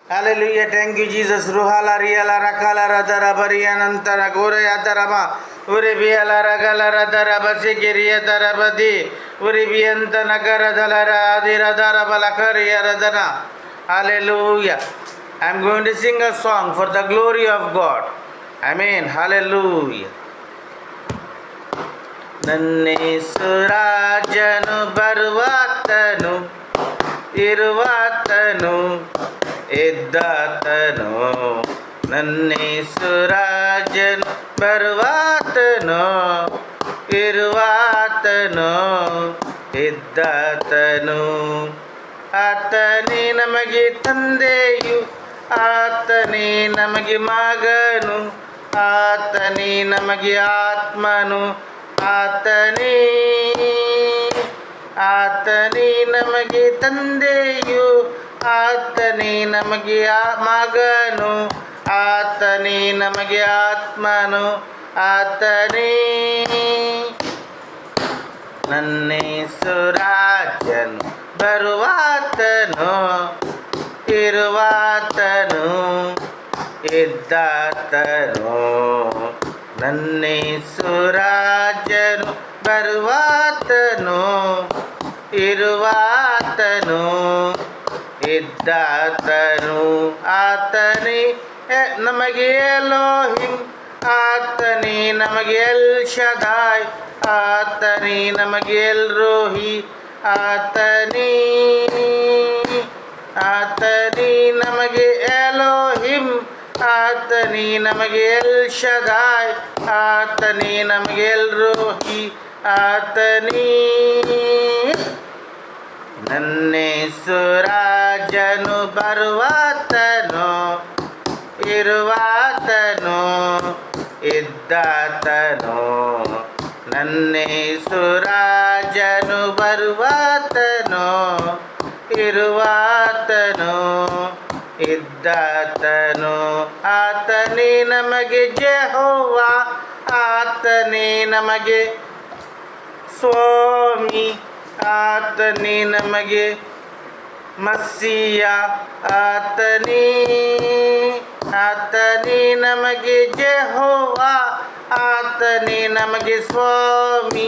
Hallelujah. Thank you, Jesus. Ruhala riala rakala radara bariyanantara goraya daraba uribiala ragala radara basikiriya darabadi uribiyanta nagara dalara adira daraba lakariya radana. Hallelujah. I'm going to sing a song for the glory of God. Amen. Hallelujah. ನನ್ನೇಸುರಾಜನು ಬರುವಾತನು ಇರುವಾತನು ಇದ್ದಾತನು ನನ್ನೇಸುರಾಜನು ಬರುವಾತನು ಇರುವಾತನು ಇದ್ದಾತನು ಆತನೇ ನಮಗೆ ತಂದೆಯು ಆತನೇ ನಮಗೆ ಮಗನು ಆತನೇ ನಮಗೆ ಆತ್ಮನು ಆತನೇ ಆತನೇ ನಮಗೆ ತಂದೆಯು ಆತನೇ ನಮಗೆ ಮಗನು ಆತನೇ ನಮಗೆ ಆತ್ಮನು ಆತನೇ ನನ್ನೇಸುರಾಜನು ಬರುವಾತನು ಇರುವಾತನು ಇದ್ದಾತನು ನನ್ನೇಸುರಾಜನು ಬರುವಾತನು ಇರುವಾತನು ಇದ್ದಾತನು ಆತನೇ ನಮಗೆ ಎಲೋಹಿಂ ಆತನೇ ನಮಗೆ ಎಲ್ ಶದಾಯ್ ಆತನೇ ನಮಗೆ ಎಲ್ ರೋಹಿ ಆತನೇ ಆತನೇ ನಮಗೆ ಎಲೋಹಿಂ ಆತನೇ ನಮಗೆ ಎಲ್ ಶದಾಯ್ ಆತನೇ ನಮಗೆ ಎಲ್ ರೋಹಿ ಆತನೇ ನನ್ನೇಸುರಾಜನು ಬರುವಾತನು ಇರುವಾತನು ಇದ್ದಾತನು ನನ್ನೇಸುರಾಜನು ಬರುವಾತನು ಇರುವಾತನು ಇದ್ದಾತನು ಆತನೇ ನಮಗೆ ಜೆಹೋವಾ ಆತನೇ ನಮಗೆ ಸ್ವಾಮಿ ಆತನೇ ನಮಗೆ ಮಸ್ಸಿಯ ಆತನೇ ಆತನೇ ನಮಗೆ ಜೆಹೋವಾ ಆತನೇ ನಮಗೆ ಸ್ವಾಮಿ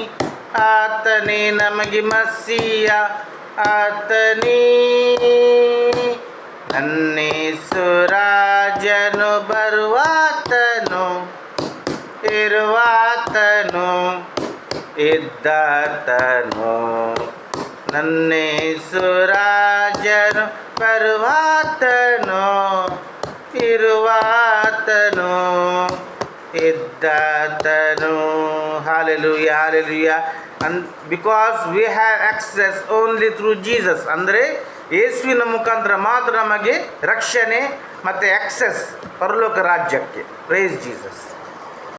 ಆತನೇ ನಮಗೆ ಮಸ್ಸಿಯ ಆತನೇ ನನ್ನೇಸುರಾಜನು ಬರುವಾತನು ಇರುವಾತನು ಇದ್ದಾತನು ನನ್ನೇಸುರಾಜನು ಬರುವಾತನು ಇರುವಾತನು ಇದ್ದಾತನು. Hallelujah, hallelujah. And because we have access only through Jesus, ಅಂದರೆ ಯೇಸುವಿನ ಮುಖಾಂತರ ಮಾತ್ರ ನಮಗೆ ರಕ್ಷಣೆ ಮತ್ತು ಆಕ್ಸೆಸ್ ಪರಲೋಕ ರಾಜ್ಯಕ್ಕೆ. Price Jesus.